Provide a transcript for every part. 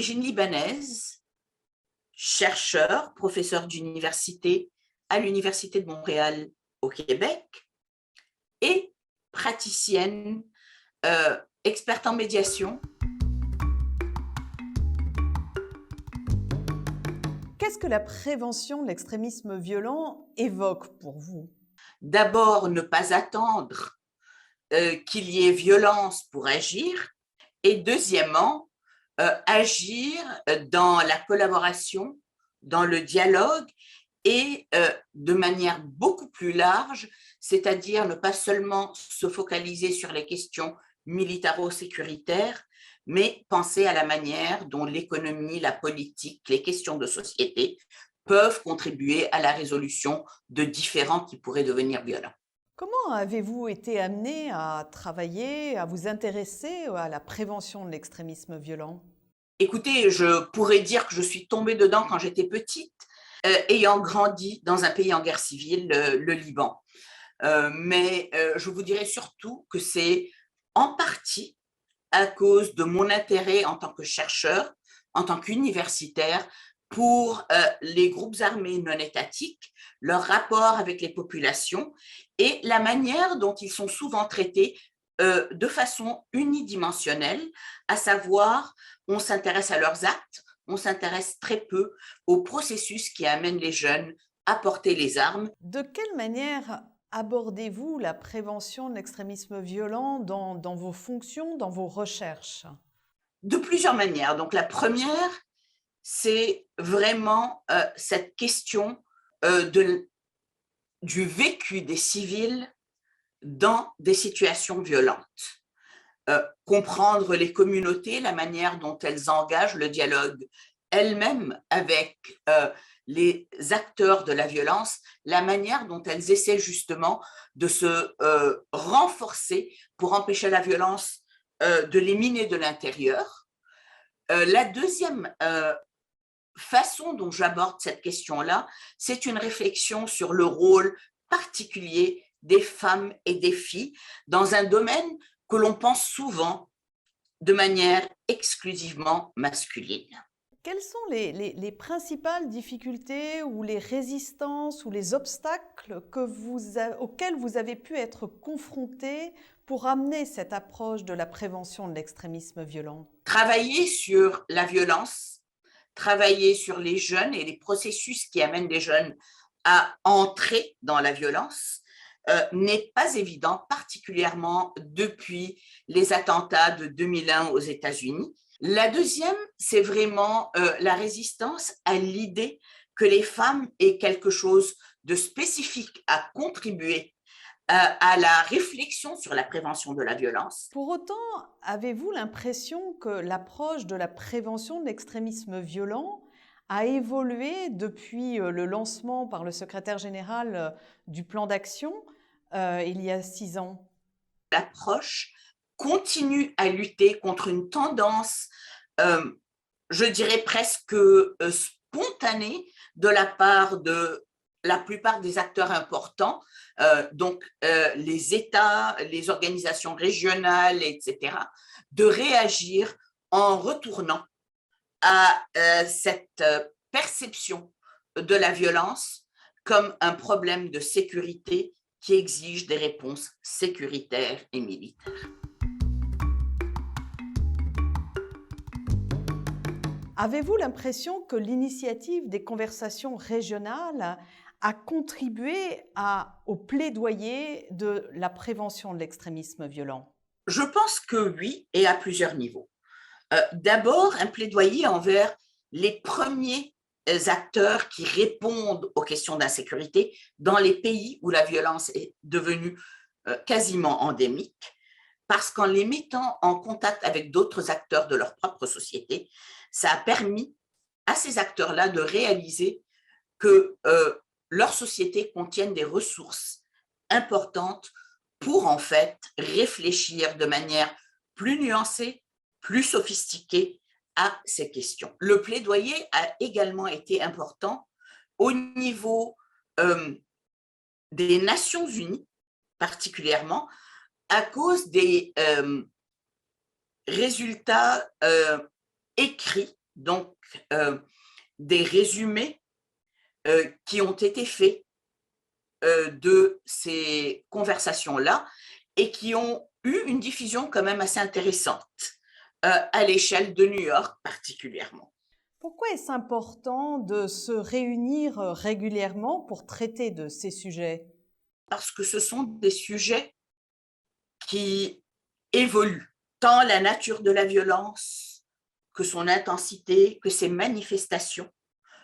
d'origine libanaise, chercheur, professeur d'université à l'Université de Montréal au Québec et praticienne, experte en médiation. Qu'est-ce que la prévention de l'extrémisme violent évoque pour vous? D'abord, ne pas attendre qu'il y ait violence pour agir. Et deuxièmement, agir dans la collaboration, dans le dialogue et de manière beaucoup plus large, c'est-à-dire ne pas seulement se focaliser sur les questions militaro-sécuritaires, mais penser à la manière dont l'économie, la politique, les questions de société peuvent contribuer à la résolution de différends qui pourraient devenir violents. Comment avez-vous été amené à travailler, à vous intéresser à la prévention de l'extrémisme violent? Écoutez, je pourrais dire que je suis tombée dedans quand j'étais petite, ayant grandi dans un pays en guerre civile, le Liban. Mais je vous dirais surtout que c'est en partie à cause de mon intérêt en tant que chercheur, en tant qu'universitaire, pour les groupes armés non étatiques, leur rapport avec les populations et la manière dont ils sont souvent traités de façon unidimensionnelle, à savoir on s'intéresse à leurs actes, on s'intéresse très peu au processus qui amène les jeunes à porter les armes. De quelle manière abordez-vous la prévention de l'extrémisme violent dans vos fonctions, dans vos recherches? De plusieurs manières. Donc la première, c'est vraiment cette question du vécu des civils dans des situations violentes. Comprendre les communautés, la manière dont elles engagent le dialogue elles-mêmes avec les acteurs de la violence, la manière dont elles essaient justement de se renforcer pour empêcher la violence de les miner de l'intérieur. La deuxième façon dont j'aborde cette question-là, c'est une réflexion sur le rôle particulier des femmes et des filles dans un domaine que l'on pense souvent de manière exclusivement masculine. Quelles sont les principales difficultés ou les résistances ou les obstacles auxquels vous avez pu être confrontés pour amener cette approche de la prévention de l'extrémisme violent? Travailler sur la violence, travailler sur les jeunes et les processus qui amènent les jeunes à entrer dans la violence n'est pas évident, particulièrement depuis les attentats de 2001 aux États-Unis. La deuxième, c'est vraiment la résistance à l'idée que les femmes aient quelque chose de spécifique à contribuer à la réflexion sur la prévention de la violence. Pour autant, avez-vous l'impression que l'approche de la prévention de l'extrémisme violent a évolué depuis le lancement par le secrétaire général du plan d'action il y a 6 ans? L'approche continue à lutter contre une tendance, je dirais presque spontanée de la part de la plupart des acteurs importants, donc les États, les organisations régionales, etc., de réagir en retournant à cette perception de la violence comme un problème de sécurité qui exige des réponses sécuritaires et militaires. Avez-vous l'impression que l'initiative des conversations régionales a contribué au plaidoyer de la prévention de l'extrémisme violent? Je pense que oui, et à plusieurs niveaux. D'abord, un plaidoyer envers les premiers acteurs qui répondent aux questions d'insécurité dans les pays où la violence est devenue quasiment endémique, parce qu'en les mettant en contact avec d'autres acteurs de leur propre société, ça a permis à ces acteurs-là de réaliser que leur société contienne des ressources importantes pour en fait réfléchir de manière plus nuancée, plus sophistiquée à ces questions. Le plaidoyer a également été important au niveau des Nations Unies, particulièrement à cause des résultats écrits donc des résumés qui ont été faits de ces conversations-là et qui ont eu une diffusion quand même assez intéressante à l'échelle de New York particulièrement. Pourquoi est-ce important de se réunir régulièrement pour traiter de ces sujets? Parce que ce sont des sujets qui évoluent, tant la nature de la violence que son intensité, que ses manifestations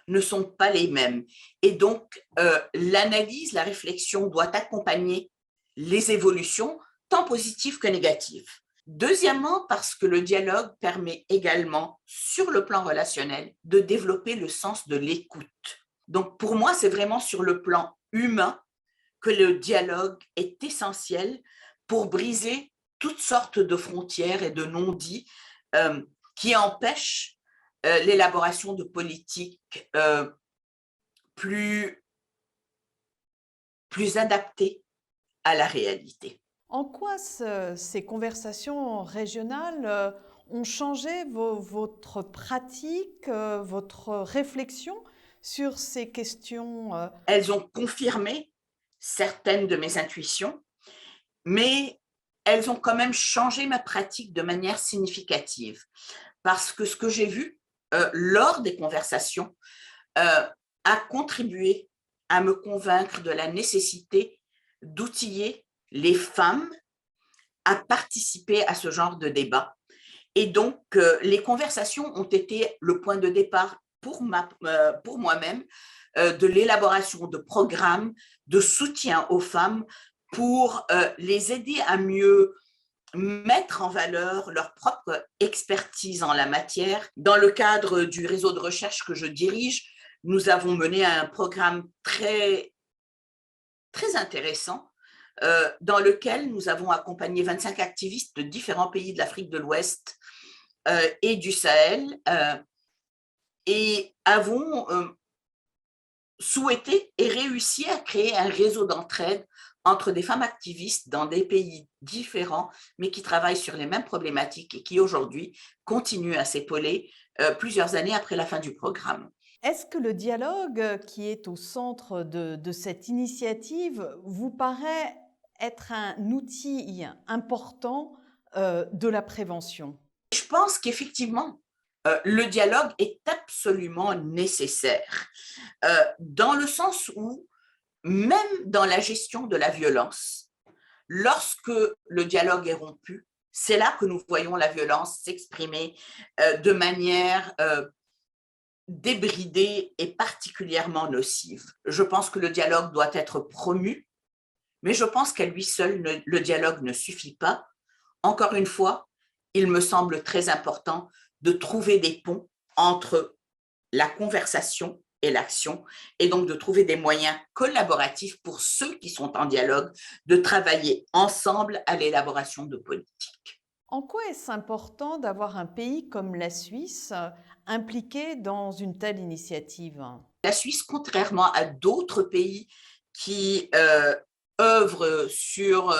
ne sont pas les mêmes. Et donc, l'analyse, la réflexion doit accompagner les évolutions, tant positives que négatives. Deuxièmement, parce que le dialogue permet également, sur le plan relationnel, de développer le sens de l'écoute. Donc, pour moi, c'est vraiment sur le plan humain que le dialogue est essentiel pour briser toutes sortes de frontières et de non-dits qui empêchent l'élaboration de politiques plus adaptées à la réalité. En quoi ces conversations régionales ont changé votre pratique, votre réflexion sur ces questions? Elles ont confirmé certaines de mes intuitions, mais elles ont quand même changé ma pratique de manière significative. Parce que ce que j'ai vu lors des conversations a contribué à me convaincre de la nécessité d'outiller les femmes à participer à ce genre de débat. Et donc, les conversations ont été le point de départ pour moi-même de l'élaboration de programmes de soutien aux femmes pour les aider à mieux mettre en valeur leur propre expertise en la matière. Dans le cadre du réseau de recherche que je dirige, nous avons mené un programme très intéressant dans lequel nous avons accompagné 25 activistes de différents pays de l'Afrique de l'Ouest et du Sahel et avons souhaité et réussi à créer un réseau d'entraide entre des femmes activistes dans des pays différents, mais qui travaillent sur les mêmes problématiques et qui aujourd'hui continuent à s'épauler plusieurs années après la fin du programme. Est-ce que le dialogue qui est au centre de cette initiative vous paraît être un outil important de la prévention? Je pense qu'effectivement, le dialogue est absolument nécessaire, dans le sens où, même dans la gestion de la violence, lorsque le dialogue est rompu, c'est là que nous voyons la violence s'exprimer de manière débridée et particulièrement nocive. Je pense que le dialogue doit être promu, mais je pense qu'à lui seul, le dialogue ne suffit pas. Encore une fois, il me semble très important de trouver des ponts entre la conversation et l'action, et donc de trouver des moyens collaboratifs pour ceux qui sont en dialogue, de travailler ensemble à l'élaboration de politiques. En quoi est-ce important d'avoir un pays comme la Suisse impliqué dans une telle initiative? La Suisse, contrairement à d'autres pays qui œuvrent sur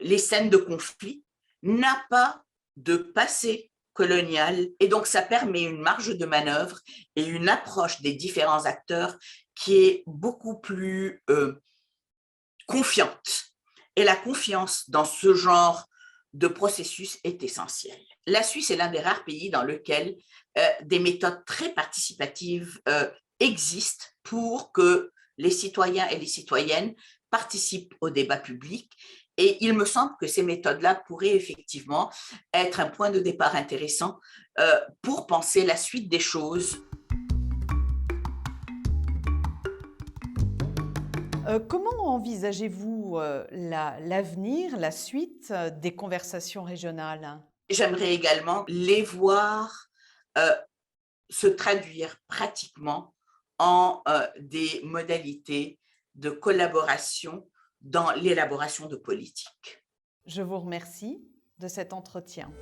les scènes de conflit, n'a pas de passé colonial et donc ça permet une marge de manœuvre et une approche des différents acteurs qui est beaucoup plus confiante. Et la confiance dans ce genre de processus est essentielle. La Suisse est l'un des rares pays dans lequel des méthodes très participatives existent pour que les citoyens et les citoyennes participent au débat public. Et il me semble que ces méthodes-là pourraient effectivement être un point de départ intéressant pour penser la suite des choses. Comment envisagez-vous l'avenir, la suite des conversations régionales? J'aimerais également les voir euh, se traduire pratiquement en des modalités de collaboration dans l'élaboration de politiques. Je vous remercie de cet entretien.